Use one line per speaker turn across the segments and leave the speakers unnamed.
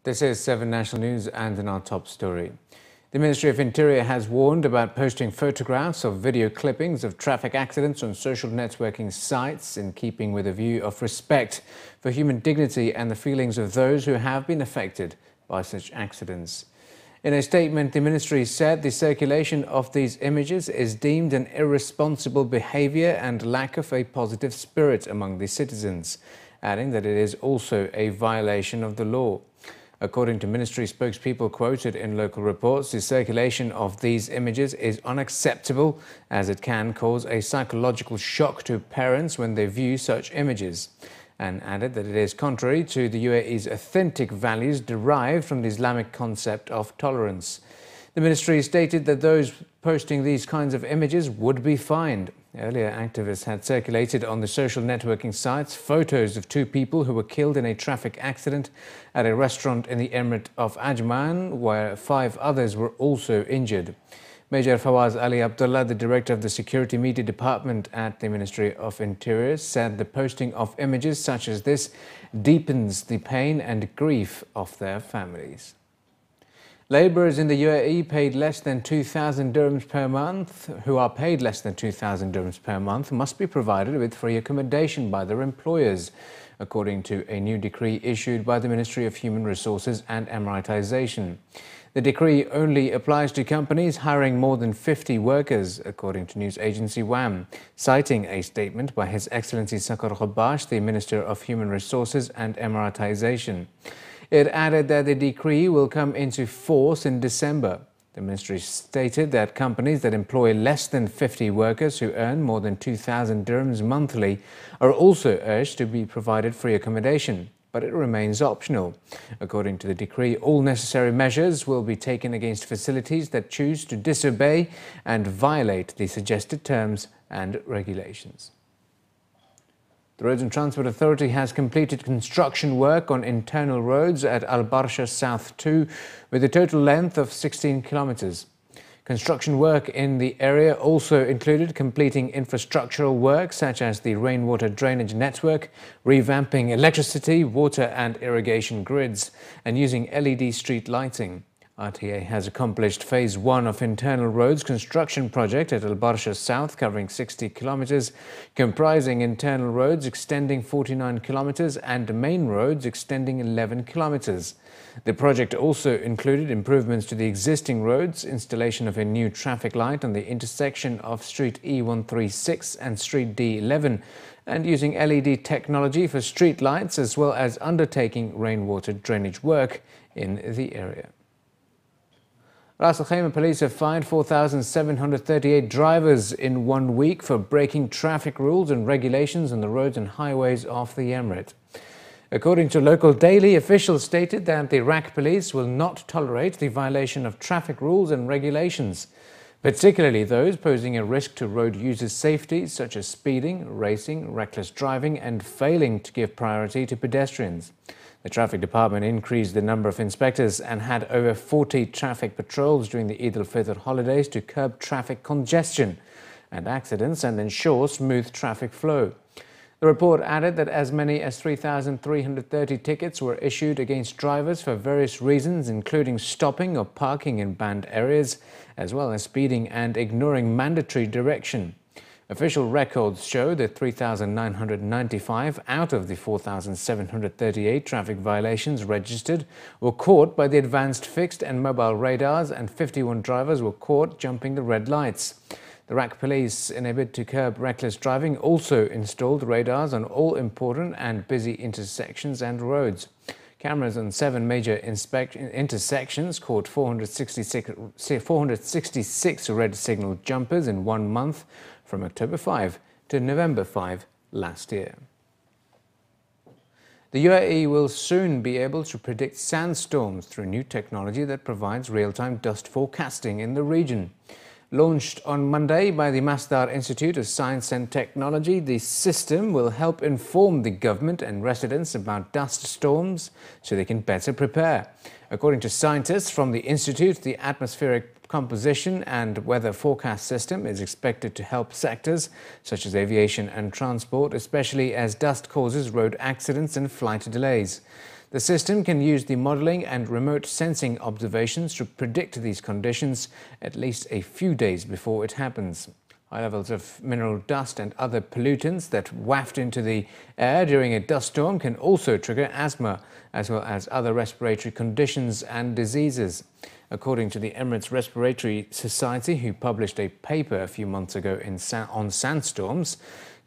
This is 7 National News, and in our top story. The Ministry of Interior has warned about posting photographs or video clippings of traffic accidents on social networking sites in keeping with a view of respect for human dignity and the feelings of those who have been affected by such accidents. In a statement, the ministry said the circulation of these images is deemed an irresponsible behavior and lack of a positive spirit among the citizens, adding that it is also a violation of the law. According to ministry spokespeople quoted in local reports, the circulation of these images is unacceptable as it can cause a psychological shock to parents when they view such images, and added that it is contrary to the UAE's authentic values derived from the Islamic concept of tolerance. The ministry stated that those posting these kinds of images would be fined. Earlier, activists had circulated on the social networking sites photos of 2 people who were killed in a traffic accident at a restaurant in the Emirate of Ajman, where 5 others were also injured. Major Fawaz Ali Abdullah, the director of the Security Media Department at the Ministry of Interior, said the posting of images such as this deepens the pain and grief of their families. Labourers in the UAE paid less than 2,000 dirhams per month, who are paid less than 2,000 dirhams per month, must be provided with free accommodation by their employers, according to a new decree issued by the Ministry of Human Resources and Emiratization. The decree only applies to companies hiring more than 50 workers, according to news agency WAM, citing a statement by His Excellency Sakar Ghabash, the Minister of Human Resources and Emiratization. It added that the decree will come into force in December. The ministry stated that companies that employ less than 50 workers who earn more than 2,000 dirhams monthly are also urged to be provided free accommodation, but it remains optional. According to the decree, all necessary measures will be taken against facilities that choose to disobey and violate the suggested terms and regulations. The Roads and Transport Authority has completed construction work on internal roads at Barsha South 2 with a total length of 16 kilometers. Construction work in the area also included completing infrastructural work such as the rainwater drainage network, revamping electricity, water and irrigation grids, and using LED street lighting. RTA has accomplished Phase 1 of internal roads construction project at Barsha South, covering 60 kilometers, comprising internal roads extending 49 kilometers and main roads extending 11 kilometers. The project also included improvements to the existing roads, installation of a new traffic light on the intersection of Street E136 and Street D11, and using LED technology for street lights, as well as undertaking rainwater drainage work in the area. Ras Al Khaimah police have fined 4,738 drivers in 1 week for breaking traffic rules and regulations on the roads and highways of the Emirate. According to local daily, officials stated that the Iraq police will not tolerate the violation of traffic rules and regulations, particularly those posing a risk to road users' safety, such as speeding, racing, reckless driving and failing to give priority to pedestrians. The Traffic Department increased the number of inspectors and had over 40 traffic patrols during the Eid al-Fitr holidays to curb traffic congestion and accidents and ensure smooth traffic flow. The report added that as many as 3,330 tickets were issued against drivers for various reasons, including stopping or parking in banned areas, as well as speeding and ignoring mandatory direction. Official records show that 3,995 out of the 4,738 traffic violations registered were caught by the advanced fixed and mobile radars, and 51 drivers were caught jumping the red lights. The Iraq police, in a bid to curb reckless driving, also installed radars on all important and busy intersections and roads. Cameras on 7 major intersections caught 466 red signal jumpers in 1 month, from October 5 to November 5 last year. The UAE will soon be able to predict sandstorms through new technology that provides real-time dust forecasting in the region. Launched on Monday by the Masdar Institute of Science and Technology, the system will help inform the government and residents about dust storms so they can better prepare. According to scientists from the Institute, the atmospheric composition and weather forecast system is expected to help sectors such as aviation and transport, especially as dust causes road accidents and flight delays. The system can use the modelling and remote sensing observations to predict these conditions at least a few days before it happens. High levels of mineral dust and other pollutants that waft into the air during a dust storm can also trigger asthma, as well as other respiratory conditions and diseases. According to the Emirates Respiratory Society, who published a paper a few months ago on sandstorms,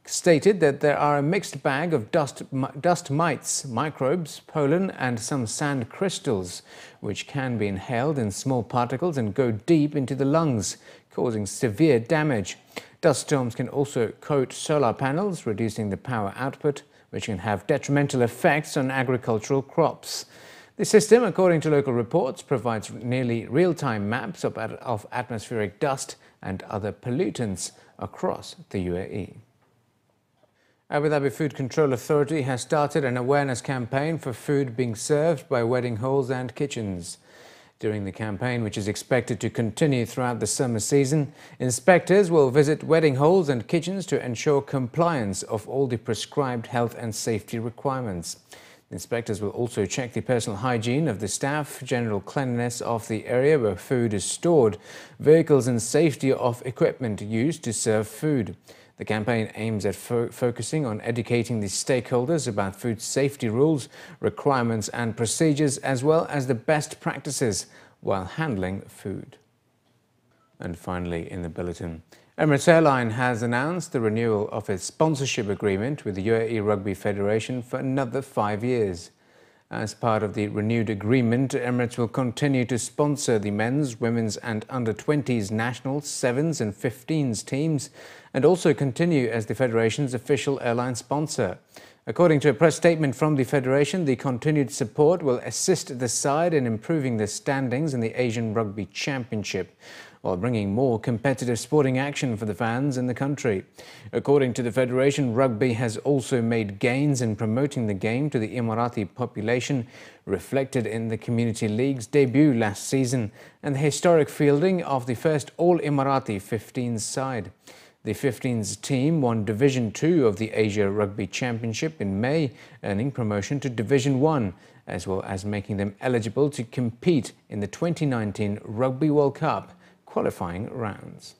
stated that there are a mixed bag of dust mites, microbes, pollen and some sand crystals, which can be inhaled in small particles and go deep into the lungs, causing severe damage. Dust storms can also coat solar panels, reducing the power output, which can have detrimental effects on agricultural crops. The system, according to local reports, provides nearly real-time maps of atmospheric dust and other pollutants across the UAE. Abu Dhabi Food Control Authority has started an awareness campaign for food being served by wedding halls and kitchens. During the campaign, which is expected to continue throughout the summer season, inspectors will visit wedding halls and kitchens to ensure compliance of all the prescribed health and safety requirements. The inspectors will also check the personal hygiene of the staff, general cleanliness of the area where food is stored, vehicles and safety of equipment used to serve food. The campaign aims at focusing on educating the stakeholders about food safety rules, requirements and procedures, as well as the best practices while handling food. And finally, in the bulletin, Emirates Airline has announced the renewal of its sponsorship agreement with the UAE Rugby Federation for another 5 years. As part of the renewed agreement, Emirates will continue to sponsor the men's, women's and under-20s national 7s and 15s teams and also continue as the Federation's official airline sponsor. According to a press statement from the Federation, the continued support will assist the side in improving their standings in the Asian Rugby Championship, while bringing more competitive sporting action for the fans in the country. According to the Federation, rugby has also made gains in promoting the game to the Emirati population, reflected in the Community League's debut last season and the historic fielding of the first all-Emirati 15s side. The 15s team won Division 2 of the Asia Rugby Championship in May, earning promotion to Division 1, as well as making them eligible to compete in the 2019 Rugby World Cup qualifying rounds.